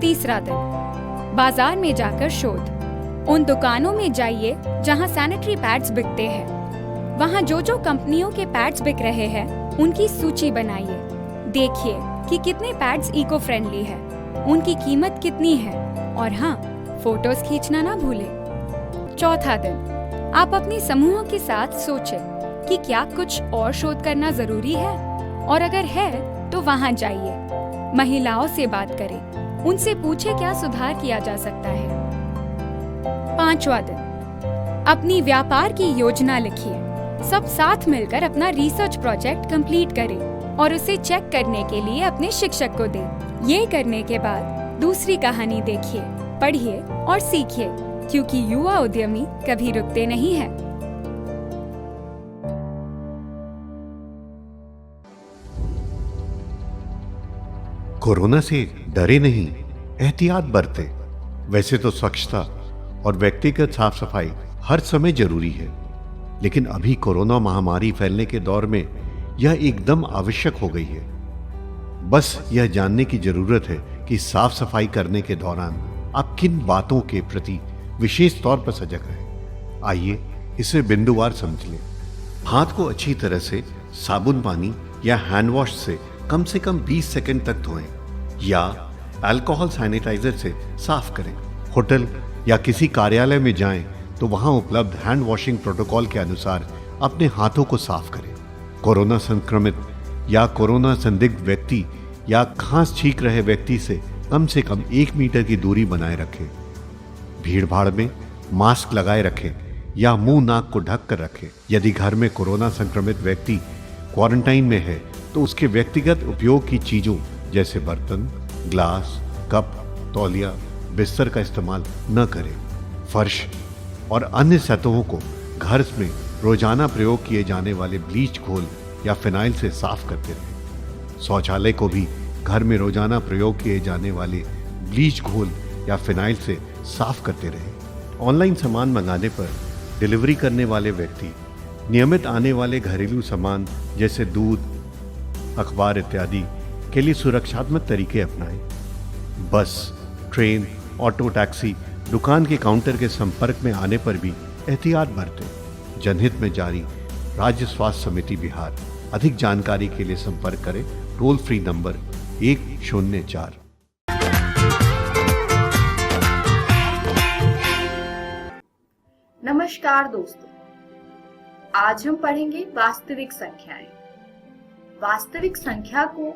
तीसरा दिन, बाजार में जाकर शोध। उन दुकानों में जाइए जहाँ सैनिटरी पैड्स बिकते हैं। वहाँ जो जो कंपनियों के पैड्स बिक रहे हैं उनकी सूची बनाइए। देखिए कि कितने पैड्स इको फ्रेंडली है, उनकी कीमत कितनी है, और हाँ, फोटोज खींचना ना भूले। चौथा दिन, आप अपने समूह के साथ सोचें कि क्या कुछ और शोध करना जरूरी है, और अगर है तो वहाँ जाइए, महिलाओं से बात करें, उनसे पूछे क्या सुधार किया जा सकता है। पांचवा दिन, अपनी व्यापार की योजना लिखिए। सब साथ मिलकर अपना रिसर्च प्रोजेक्ट कंप्लीट करें और उसे चेक करने के लिए अपने शिक्षक को दें। ये करने के बाद दूसरी कहानी देखिए, पढ़िए और सीखिए, क्योंकि युवा उद्यमी कभी रुकते नहीं हैं। कोरोना से डरे नहीं, एहतियात बरतें। वैसे तो स्वच्छता और व्यक्तिगत साफ सफाई हर समय जरूरी है, लेकिन अभी कोरोना महामारी फैलने के दौर में यह एकदम आवश्यक हो गई है। बस यह जानने की जरूरत है कि साफ सफाई करने के दौरान आप किन बातों के प्रति विशेष तौर पर सजग रहें। आइए इसे बिंदुवार समझ लें। हाथ को अच्छी तरह से साबुन पानी या हैंड वॉश से कम 20 सेकंड तक धोएं या अल्कोहल सैनिटाइजर से साफ करें। होटल या किसी कार्यालय में जाएं तो वहां उपलब्ध हैंड वॉशिंग प्रोटोकॉल के अनुसार अपने हाथों को साफ करें। कोरोना संक्रमित या कोरोना संदिग्ध व्यक्ति या खांस छींक रहे व्यक्ति से कम 1 मीटर की दूरी बनाए रखें। भीड़ भाड़ में मास्क लगाए रखें या मुंह नाक को ढक कर रखें। यदि घर में कोरोना संक्रमित व्यक्ति क्वारंटाइन में है तो उसके व्यक्तिगत उपयोग की चीजों जैसे बर्तन, ग्लास, कप, तौलिया, बिस्तर का इस्तेमाल न करें। फर्श और अन्य सतहों को घर में रोजाना प्रयोग किए जाने वाले ब्लीच घोल या फिनाइल से साफ करते रहें। शौचालय को भी घर में रोजाना प्रयोग किए जाने वाले ब्लीच घोल या फिनाइल से साफ करते रहें। ऑनलाइन सामान मंगाने पर डिलीवरी करने वाले व्यक्ति नियमित आने वाले घरेलू सामान जैसे दूध, अखबार इत्यादि के लिए सुरक्षात्मक तरीके अपनाएं। बस, ट्रेन, ऑटो, टैक्सी, दुकान के काउंटर के संपर्क में आने पर भी एहतियात बरतें। जनहित में जारी राज्य स्वास्थ्य समिति बिहार। अधिक जानकारी के लिए संपर्क करें टोल फ्री नंबर 104। नमस्कार दोस्तों, आज हम पढ़ेंगे वास्तविक संख्याएं। वास्तविक संख्या को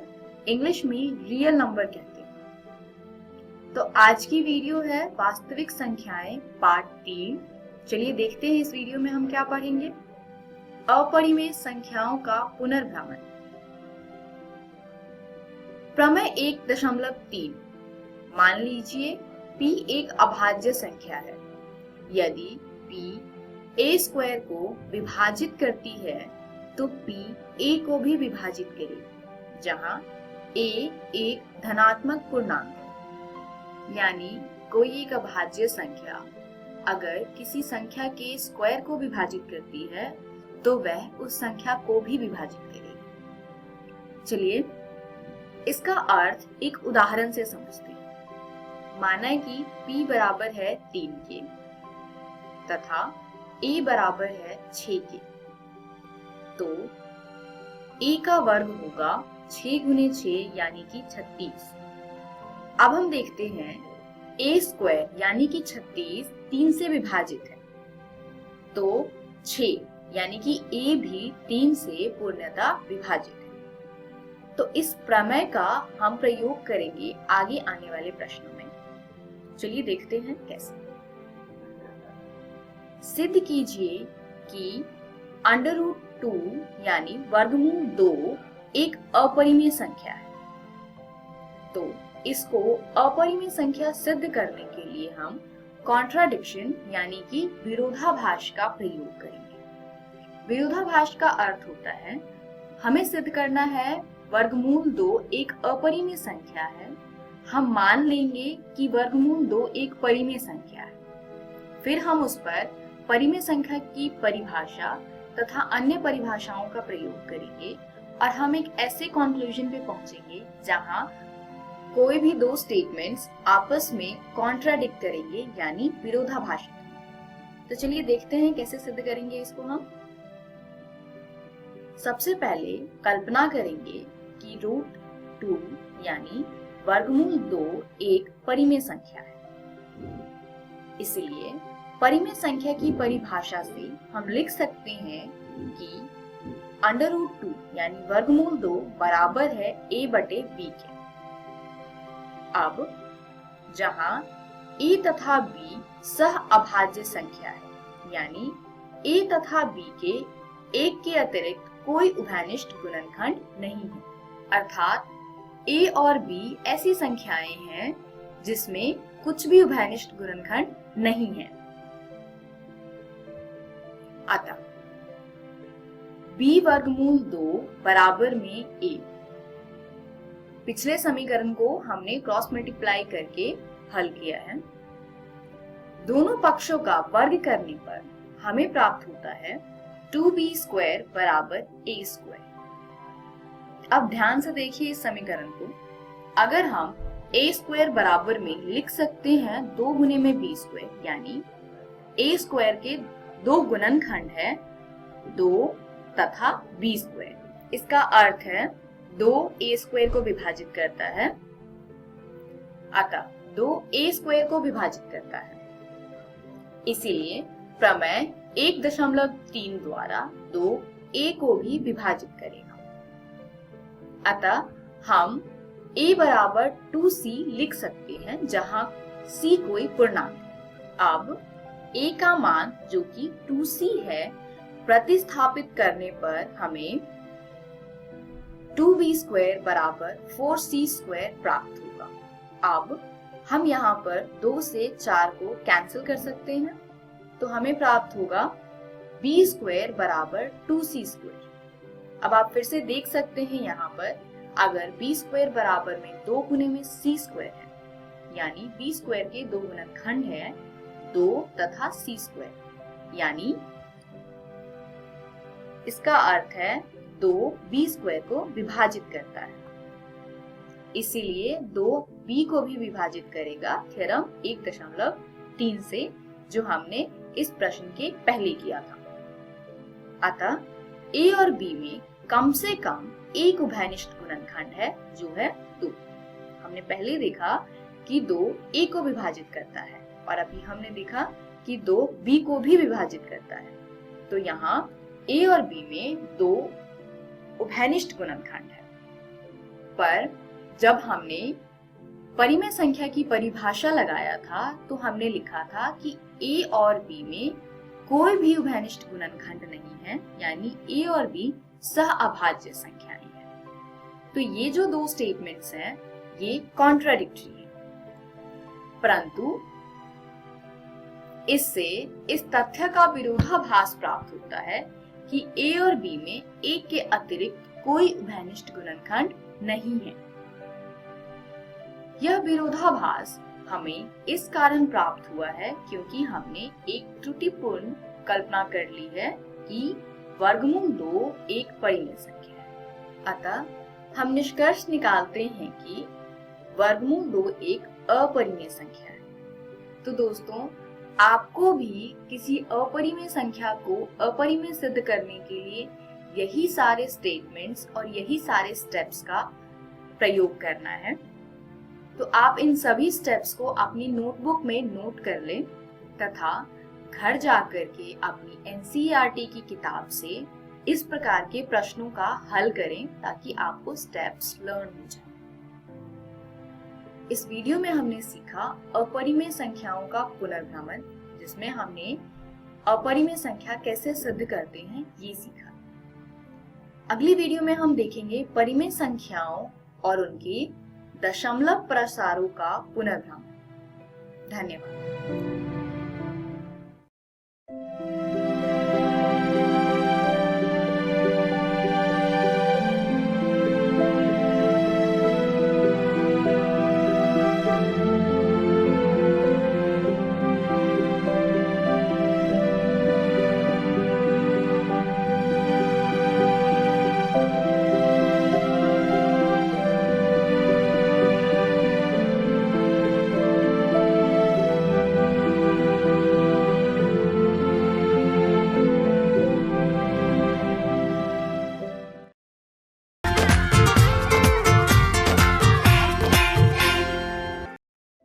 इंग्लिश में रियल नंबर कहते हैं। तो आज की वीडियो है वास्तविक संख्याएं पार्ट 3। चलिए देखते हैं इस वीडियो में हम क्या पढ़ेंगे। अपरिमेय संख्याओं का पुनर्भ्रमण। प्रमेय 1.3। मान लीजिए p एक अभाज्य संख्या है। यदि p a स्क्वायर को विभाजित करती है तो p a को भी विभाजित करेगी, जहां a एक धनात्मक पूर्णांक है। यानी कोई एक अभाज्य संख्या अगर किसी संख्या के स्क्वायर को विभाजित करती है तो वह उस संख्या को भी विभाजित करेगी। चलिए इसका अर्थ एक उदाहरण से समझते हैं। माना कि p बराबर है 3 के तथा a बराबर है 6 के, तो a का वर्ग होगा 6 गुने 6 यानी कि 36। अब हम देखते हैं a स्क्वायर यानी कि 36 3 से विभाजित है, तो 6 यानी कि a भी 3 से पूर्णतः विभाजित है। तो इस प्रमेय का हम प्रयोग करेंगे आगे आने वाले प्रश्नों में। चलिए देखते हैं कैसे। सिद्ध कीजिए कि √2 यानी वर्गमूल 2 एक अपरिमेय संख्या है। तो इसको अपरिमेय संख्या सिद्ध करने के लिए हम कॉन्ट्राडिक्शन यानी कि विरोधाभास का प्रयोग करेंगे। विरोधाभास का अर्थ होता है हमें सिद्ध करना है वर्गमूल 2 एक अपरिमेय संख्या है, हम मान लेंगे कि वर्गमूल 2 एक परिमेय संख्या है, फिर हम उस पर परिमेय संख्या की परिभाषा तथा अन्य परिभाषाओं का प्रयोग करेंगे और हम एक ऐसे कंक्लूजन पे पहुंचेंगे जहां कोई भी दो स्टेटमेंट्स आपस में कॉन्ट्राडिक्ट करेंगे यानी विरोधाभासी। तो चलिए देखते हैं कैसे सिद्ध करेंगे इसको हम। सबसे पहले कल्पना करेंगे कि √2 यानी वर्गमूल 2 एक परिमेय संख्या है। इसलिए परिमेय संख्या की परिभाषा से हम लिख सकते हैं कि √2 यानी वर्गमूल 2 बराबर है a/b के। अब जहां a तथा b सह अभाज्य संख्या है यानी a तथा b के एक के अतिरिक्त कोई उभयनिष्ठ गुणनखंड नहीं है, अर्थात a और b ऐसी संख्याएं हैं जिसमें कुछ भी उभयनिष्ठ गुणनखंड नहीं है। अतः b वर्गमूल 2 बराबर में a। पिछले समीकरण को हमने क्रॉस मल्टीप्लाई करके हल किया है। दोनों पक्षों का वर्ग करने पर हमें प्राप्त होता है 2b² बराबर a²। अब ध्यान से देखिए इस समीकरण को। अगर हम a² बराबर में लिख सकते हैं 2 गुने में b² यानी a² के दो गुणनखंड है 2 तथा b²। इसका अर्थ है 2 a² को विभाजित करता है, अतः 2 a² को विभाजित करता है। इसीलिए प्रमेय 1.3 द्वारा 2 a को भी विभाजित करेगा। अतः हम a बराबर 2c लिख सकते हैं जहां c कोई पूर्णांक है। अब a का मान जो कि 2c है प्रतिस्थापित करने पर हमें 2b² बराबर 4c² प्राप्त होगा। अब हम यहाँ पर 2 से 4 को कैंसिल कर सकते हैं, तो हमें प्राप्त होगा b² बराबर 2c²। अब आप फिर से देख सकते हैं यहाँ पर अगर b² बराबर में 2 गुने में c² है यानी b² के दो गुणनखंड है 2 तथा c², यानी इसका अर्थ है 2 b² को विभाजित करता है, इसीलिए 2 b को भी विभाजित करेगा थ्योरम 1.3 से, जो हमने इस प्रश्न के पहले किया था। अतः a और b में कम से कम एक उभयनिष्ठ गुणनखंड है जो है 2। हमने पहले देखा कि 2 a को विभाजित करता है और अभी हमने देखा कि 2 b को भी विभाजित करता है। तो यहाँ a और b में 2 उभयनिष्ठ गुणनखंड है। पर जब हमने परिमेय संख्या की परिभाषा लगाया था तो हमने लिखा था कि a और b में कोई भी उभयनिष्ठ गुणनखंड नहीं है, यानी a और b सह अभाज्य संख्याएं हैं। तो ये जो दो स्टेटमेंट्स हैं ये कॉन्ट्राडिक्टरी है, परंतु इससे इस तथ्य का विरोधाभास प्राप्त होता है कि a और b में एक के अतिरिक्त कोई उभयनिष्ठ गुणनखंड नहीं है। यह विरोधाभास हमें इस कारण प्राप्त हुआ है क्योंकि हमने एक त्रुटिपूर्ण कल्पना कर ली है कि वर्गमूल 2 एक परिमेय संख्या है। अतः हम निष्कर्ष निकालते हैं कि वर्गमूल 2 एक अपरिमेय संख्या है। तो दोस्तों, आपको भी किसी अपरिमेय संख्या को अपरिमेय सिद्ध करने के लिए यही सारे स्टेटमेंट्स और यही सारे स्टेप्स का प्रयोग करना है। तो आप इन सभी स्टेप्स को अपनी नोटबुक में नोट कर लें तथा घर जाकर के अपनी एनसीईआरटी की किताब से इस प्रकार के प्रश्नों का हल करें ताकि आपको स्टेप्स लर्न हो जाए। इस वीडियो में हमने सीखा अपरिमेय संख्याओं का पुनर्भ्रमण, जिसमें हमने अपरिमेय संख्या कैसे सिद्ध करते हैं ये सीखा। अगली वीडियो में हम देखेंगे परिमेय संख्याओं और उनके दशमलव प्रसारों का पुनर्भ्रमण। धन्यवाद।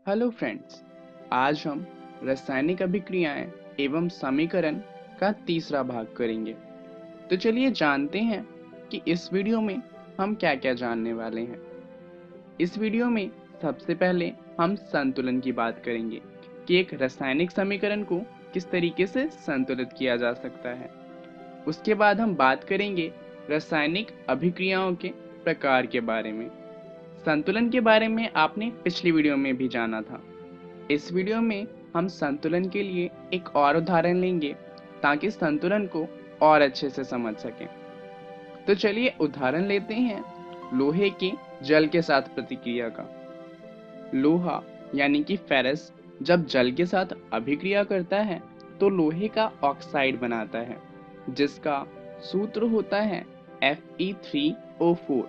हेलो फ्रेंड्स, आज हम रासायनिक अभिक्रियाएं एवं समीकरण का तीसरा भाग करेंगे। तो चलिए जानते हैं कि इस वीडियो में हम क्या क्या जानने वाले हैं। इस वीडियो में सबसे पहले हम संतुलन की बात करेंगे कि एक रासायनिक समीकरण को किस तरीके से संतुलित किया जा सकता है। उसके बाद हम बात करेंगे रासायनिक अभिक्रियाओं के प्रकार के बारे में। संतुलन के बारे में आपने पिछली वीडियो में भी जाना था। इस वीडियो में हम संतुलन के लिए एक और उदाहरण लेंगे ताकि संतुलन को और अच्छे से समझ सकें। तो चलिए उदाहरण लेते हैं लोहे के जल के साथ प्रतिक्रिया का। लोहा यानी कि फेरस जब जल के साथ अभिक्रिया करता है तो लोहे का ऑक्साइड बनाता है, जिसका सूत्र होता है Fe3O4।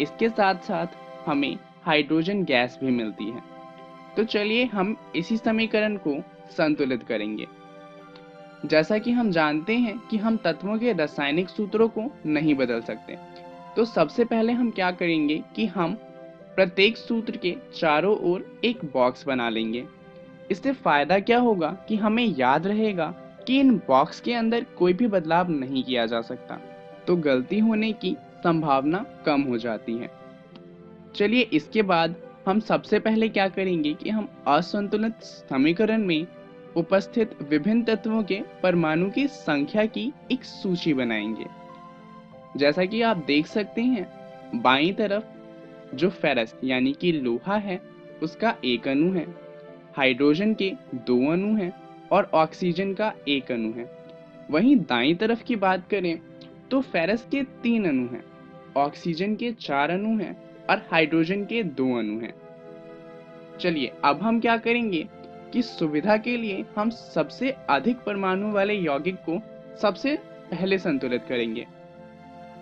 इसके साथ साथ हमें हाइड्रोजन गैस भी मिलती है। तो चलिए हम इसी समीकरण को संतुलित करेंगे। जैसा कि हम जानते हैं कि हम तत्वों के रासायनिक सूत्रों को नहीं बदल सकते, तो सबसे पहले हम क्या करेंगे कि हम प्रत्येक सूत्र के चारों ओर एक बॉक्स बना लेंगे। इससे फायदा क्या होगा कि हमें याद रहेगा कि इन बॉक्स के अंदर कोई भी बदलाव नहीं किया जा सकता, तो गलती होने की संभावना कम हो जाती है। चलिए इसके बाद हम सबसे पहले क्या करेंगे कि हम असंतुलित समीकरण में उपस्थित विभिन्न तत्वों के परमाणु की संख्या की एक सूची बनाएंगे। जैसा कि आप देख सकते हैं, बाईं तरफ जो फेरस यानी कि लोहा है उसका एक अणु है, हाइड्रोजन के 2 अणु हैं और ऑक्सीजन का 1 अणु है। वहीं दाईं तरफ की बात करें तो फेरस के 3 अणु हैं, ऑक्सीजन के 4 अणु हैं और हाइड्रोजन के 2 अणु हैं। चलिए अब हम क्या करेंगे कि सुविधा के लिए हम सबसे अधिक परमाणु वाले यौगिक को सबसे पहले संतुलित करेंगे।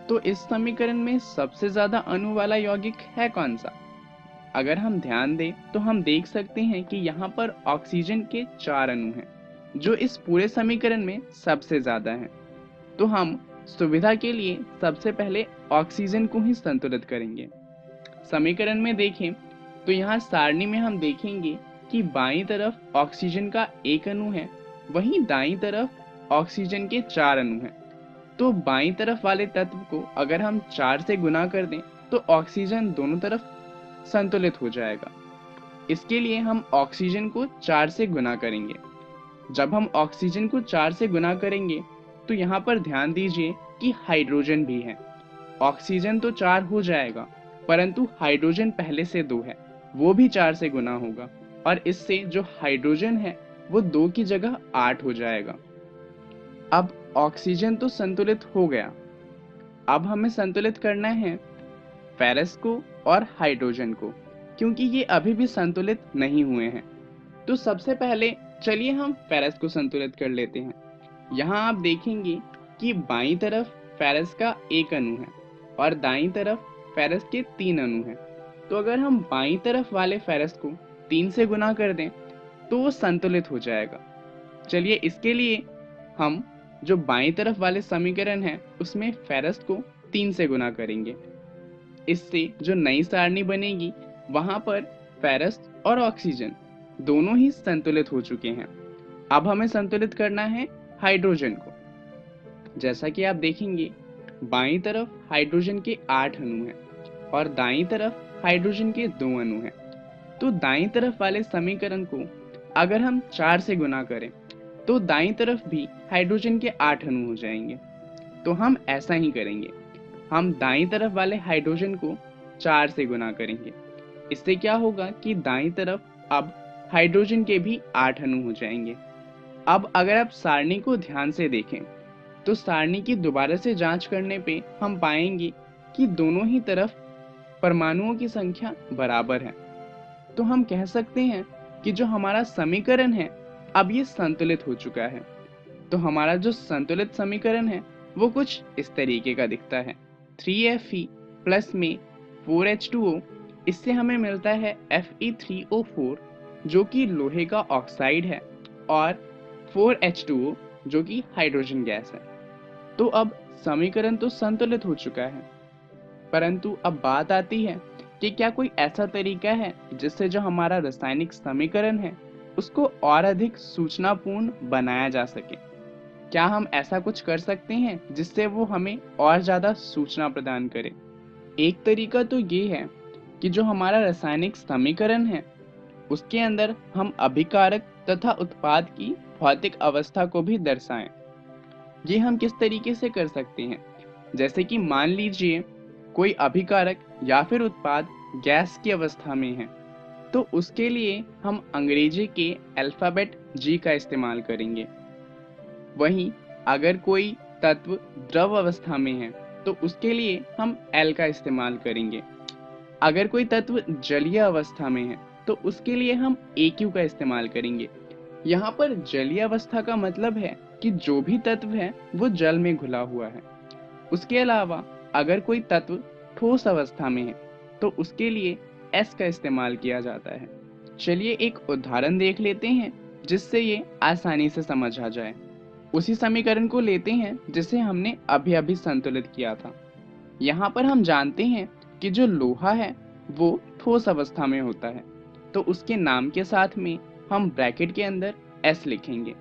तो इस समीकरण में सबसे ज्यादा अणु वाला यौगिक है कौन सा? अगर हम ध्यान दें तो हम देख सकते हैं कि यहाँ पर ऑक्सीजन के 4 अणु हैं, जो इस पूरे समीकरण में सबसे ज्यादा हैं। तो हम सुविधा के लिए सबसे पहले ऑक्सीजन को ही संतुलित करेंगे। समीकरण में देखें तो यहाँ सारणी में हम देखेंगे कि बाईं तरफ ऑक्सीजन का 1 अणु है, वहीं दाईं तरफ ऑक्सीजन के 4 अणु हैं। तो बाईं तरफ वाले तत्व को अगर हम 4 से गुना कर दें तो ऑक्सीजन दोनों तरफ संतुलित हो जाएगा। इसके लिए हम ऑक्सीजन को 4 से गुना करेंगे। जब हम ऑक्सीजन को 4 से गुना करेंगे तो यहाँ पर ध्यान दीजिए कि हाइड्रोजन भी है। ऑक्सीजन तो 4 हो जाएगा, परंतु हाइड्रोजन पहले से 2 है, वो भी 4 से गुना होगा और इससे जो हाइड्रोजन है वो 2 की जगह 8 हो जाएगा। अब ऑक्सीजन तो संतुलित हो गया, अब हमें संतुलित करना है फेरस को और हाइड्रोजन को, क्योंकि ये अभी भी संतुलित नहीं हुए हैं। तो सबसे पहले चलिए हम फेरस को संतुलित कर लेते हैं। यहाँ आप देखेंगे कि बाईं तरफ फेरस का 1 अणु है और दाईं तरफ फेरस के 3 अणु हैं। तो अगर हम बाईं तरफ वाले फेरस को 3 से गुना कर दें तो वो संतुलित हो जाएगा। चलिए इसके लिए हम जो बाईं तरफ वाले समीकरण है उसमें फेरस को 3 से गुना करेंगे। इससे जो नई सारणी बनेगी वहां पर फेरस और ऑक्सीजन दोनों ही संतुलित हो चुके हैं। अब हमें संतुलित करना है हाइड्रोजन को। जैसा कि आप देखेंगे बाईं तरफ हाइड्रोजन के 8 अणु हैं और दाईं तरफ हाइड्रोजन के 2 अणु हैं। तो दाईं तरफ वाले समीकरण को अगर हम 4 से गुना करें तो दाईं तरफ भी हाइड्रोजन के 8 अणु हो जाएंगे। तो हम ऐसा ही करेंगे, हम दाईं तरफ वाले हाइड्रोजन को 4 से गुना करेंगे। इससे क्या होगा कि दाईं तरफ अब हाइड्रोजन के भी 8 अणु हो जाएंगे। अब अगर आप सारणी को ध्यान से देखें तो सारणी की दोबारा से जांच करने पे हम पाएंगे कि दोनों ही तरफ परमाणुओं की संख्या बराबर है। तो हम कह सकते हैं कि जो हमारा समीकरण है अब ये संतुलित हो चुका है। तो हमारा जो संतुलित समीकरण है वो कुछ इस तरीके का दिखता है। 3Fe प्लस में 4H2O, इससे हमें मिलता है Fe3O4 जो कि लोहे का ऑक्साइड है, और 4H2O जो कि हाइड्रोजन गैस है। तो अब समीकरण तो संतुलित हो चुका है, परंतु अब बात आती है कि क्या कोई ऐसा तरीका है जिससे जो हमारा रासायनिक समीकरण है उसको और अधिक सूचनापूर्ण बनाया जा सके। क्या हम ऐसा कुछ कर सकते हैं जिससे वो हमें और ज़्यादा सूचना प्रदान करे। एक तरीका तो ये है कि जो हमारा रासायनिक समीकरण है उसके अंदर हम अभिकारक तथा उत्पाद की भौतिक अवस्था को भी दर्शाएं। ये हम किस तरीके से कर सकते हैं, जैसे कि मान लीजिए कोई अभिकारक या फिर उत्पाद गैस की अवस्था में है तो उसके लिए हम अंग्रेजी के अल्फ़ाबेट G का इस्तेमाल करेंगे। वहीं अगर कोई तत्व द्रव अवस्था में है तो उसके लिए हम L का इस्तेमाल करेंगे। अगर कोई तत्व जलीय अवस्था में है तो उसके लिए हम AQ का इस्तेमाल करेंगे। यहाँ पर जलीय अवस्था का मतलब है कि जो भी तत्व है वो जल में घुला हुआ है। उसके अलावा अगर कोई तत्व ठोस अवस्था में है तो उसके लिए S का इस्तेमाल किया जाता है। चलिए एक उदाहरण देख लेते हैं जिससे ये आसानी से समझ आ जाए। उसी समीकरण को लेते हैं जिसे हमने अभी अभी संतुलित किया था। यहाँ पर हम जानते हैं कि जो लोहा है वो ठोस अवस्था में होता है, तो उसके नाम के साथ में हम ब्रैकेट के अंदर S लिखेंगे,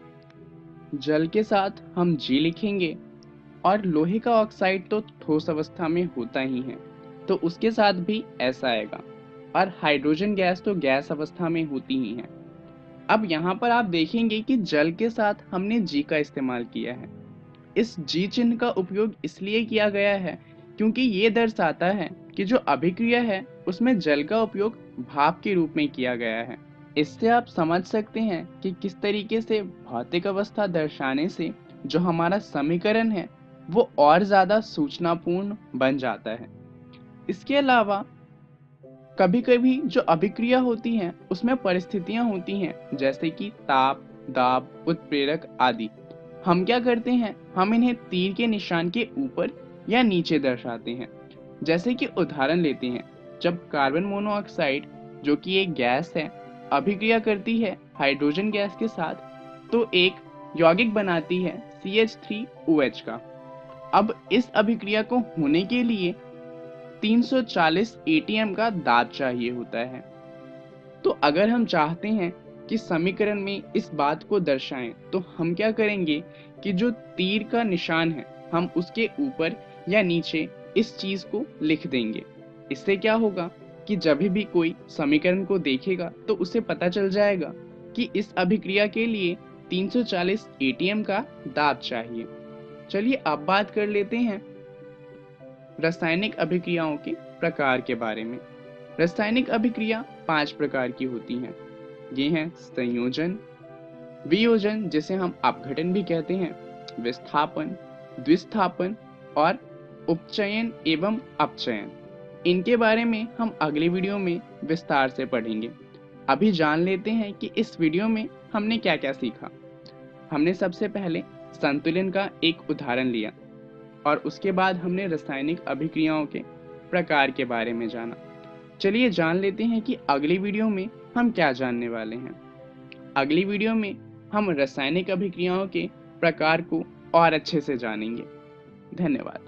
जल के साथ हम G लिखेंगे, और लोहे का ऑक्साइड तो ठोस अवस्था में होता ही है तो उसके साथ भी S आएगा, और हाइड्रोजन गैस तो गैस अवस्था में होती ही है। अब यहाँ पर आप देखेंगे कि जल के साथ हमने G का इस्तेमाल किया है। इस G चिन्ह का उपयोग इसलिए किया गया है क्योंकि ये दर्शाता है कि जो अभिक्रिया है उसमें जल का उपयोग भाप के रूप में किया गया है। इससे आप समझ सकते हैं कि किस तरीके से भौतिक अवस्था दर्शाने से जो हमारा समीकरण है वो और ज़्यादा सूचनापूर्ण बन जाता है। इसके अलावा कभी कभी जो अभिक्रिया होती हैं उसमें परिस्थितियां होती हैं जैसे कि ताप, दाब, उत्प्रेरक आदि। हम क्या करते हैं, हम इन्हें तीर के निशान के ऊपर या नीचे दर्शाते हैं। जैसे कि उदाहरण लेते हैं, जब कार्बन मोनोऑक्साइड जो कि एक गैस है अभिक्रिया करती है हाइड्रोजन गैस के साथ तो एक यौगिक बनाती है CH3OH का। अब इस अभिक्रिया को होने के लिए 340 ATM का दाब चाहिए होता है। तो अगर हम चाहते हैं कि समीकरण में इस बात को दर्शाएं तो हम क्या करेंगे कि जो तीर का निशान है हम उसके ऊपर या नीचे इस चीज को लिख देंगे। इससे क्या होगा कि जब भी कोई समीकरण को देखेगा तो उसे पता चल जाएगा कि इस अभिक्रिया के लिए 340 ATM का दाब चाहिए। चलिए अब बात कर लेते हैं रासायनिक अभिक्रियाओं के प्रकार के बारे में। रासायनिक अभिक्रिया 5 प्रकार की होती हैं। ये हैं संयोजन, वियोजन जिसे हम अपघटन भी कहते हैं, विस्थापन, द्विस्थापन और उपचयन एवं अपचयन। इनके बारे में हम अगले वीडियो में विस्तार से पढ़ेंगे। अभी जान लेते हैं कि इस वीडियो में हमने क्या क्या सीखा। हमने सबसे पहले संतुलन का एक उदाहरण लिया और उसके बाद हमने रासायनिक अभिक्रियाओं के प्रकार के बारे में जाना। चलिए जान लेते हैं कि अगली वीडियो में हम क्या जानने वाले हैं। अगली वीडियो में हम रासायनिक अभिक्रियाओं के प्रकार को और अच्छे से जानेंगे। धन्यवाद।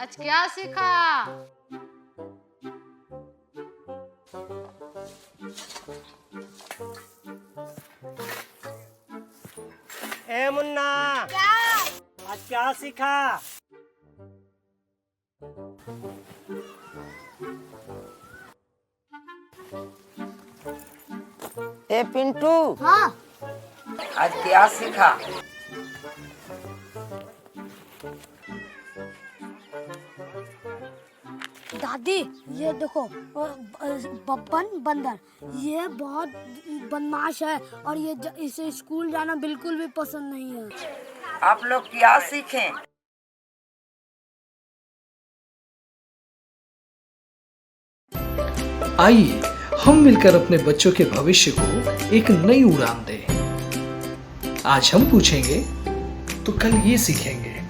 आज क्या सीखा? ए मुन्ना, क्या? आज क्या सीखा? ए पिंटू, हाँ, आज क्या सीखा? दादी ये देखो, बब्बन बंदर ये बहुत बदमाश है और इसे स्कूल जाना बिल्कुल भी पसंद नहीं है। आप लोग क्या सीखें? आइए हम मिलकर अपने बच्चों के भविष्य को एक नई उड़ान दें। आज हम पूछेंगे तो कल ये सीखेंगे।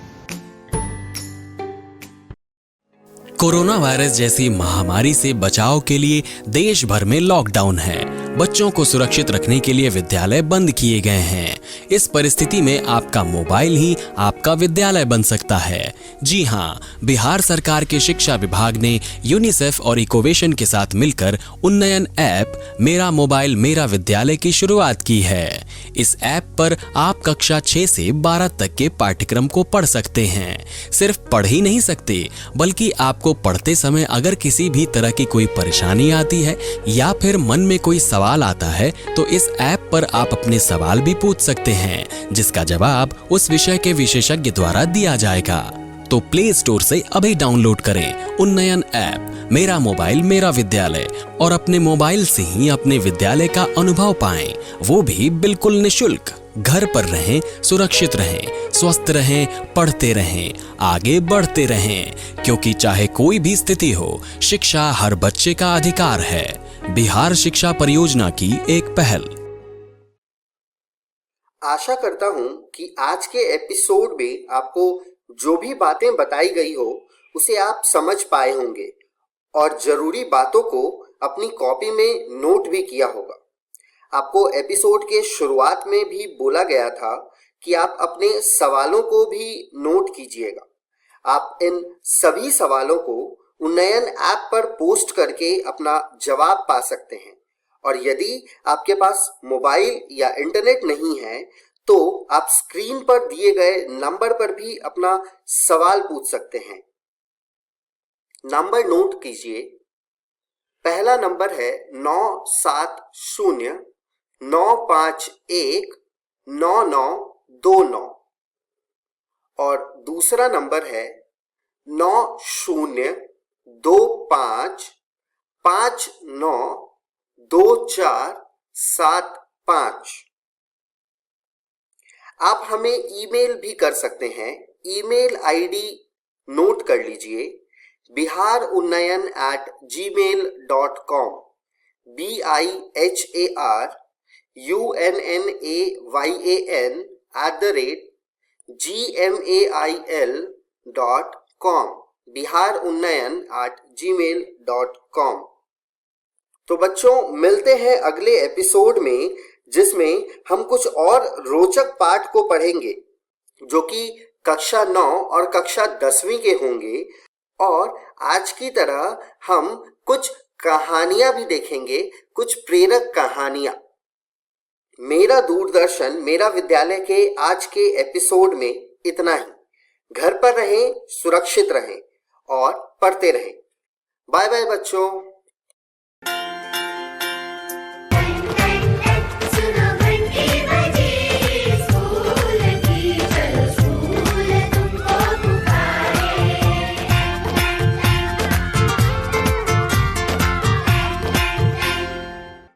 कोरोना वायरस जैसी महामारी से बचाव के लिए देश भर में लॉकडाउन है। बच्चों को सुरक्षित रखने के लिए विद्यालय बंद किए गए हैं। इस परिस्थिति में आपका मोबाइल ही आपका विद्यालय बन सकता है। जी हाँ, बिहार सरकार के शिक्षा विभाग ने यूनिसेफ और इकोवेशन के साथ मिलकर उन्नयन ऐप मेरा मोबाइल मेरा विद्यालय की शुरुआत की है। इस ऐप पर आप कक्षा 6 से 12 तक के पाठ्यक्रम को पढ़ सकते हैं। सिर्फ पढ़ ही नहीं सकते, बल्कि आपको पढ़ते समय अगर किसी भी तरह की कोई परेशानी आती है या फिर मन में कोई सवाल आता है तो इस ऐप पर आप अपने सवाल भी पूछ सकते हैं, जिसका जवाब उस विषय के विशेषज्ञ द्वारा दिया जाएगा। तो प्ले स्टोर से अभी डाउनलोड करें उन्नयन ऐप मेरा मोबाइल मेरा विद्यालय और अपने मोबाइल से ही अपने विद्यालय का अनुभव पाएं, वो भी बिल्कुल निशुल्क। घर पर रहें, सुरक्षित रहें, स्वस्थ रहें, पढ़ते रहें, आगे बढ़ते रहें, क्योंकि चाहे कोई भी स्थिति हो, शिक्षा हर बच्चे का अधिकार है। बिहार शिक्षा परियोजना की एक पहल। आशा करता हूं कि आज के एपिसोड में आपको जो भी बातें बताई गई हो उसे आप समझ पाए होंगे और जरूरी बातों को अपनी कॉपी में नोट भी किया होगा। आपको एपिसोड के शुरुआत में भी बोला गया था कि आप अपने सवालों को भी नोट कीजिएगा। आप इन सभी सवालों को उन्नयन ऐप पर पोस्ट करके अपना जवाब पा सकते हैं और यदि आपके पास मोबाइल या इंटरनेट नहीं है तो आप स्क्रीन पर दिए गए नंबर पर भी अपना सवाल पूछ सकते हैं। नंबर नोट कीजिए। पहला नंबर है 970-951-9929 और दूसरा नंबर है 9025952475। आप हमें ईमेल भी कर सकते हैं। ईमेल आईडी नोट कर लीजिए, biharunnyan@gmail.com biharunnayan@gmail.com biharunnyan@gmail.com। तो बच्चों, मिलते हैं अगले एपिसोड में जिसमें हम कुछ और रोचक पाठ को पढ़ेंगे जो कि कक्षा 9 और कक्षा 10वीं के होंगे और आज की तरह हम कुछ कहानियां भी देखेंगे, कुछ प्रेरक कहानियां। मेरा दूरदर्शन मेरा विद्यालय के आज के एपिसोड में इतना ही। घर पर रहें, सुरक्षित रहें और पढ़ते रहें। बाय बाय बच्चों।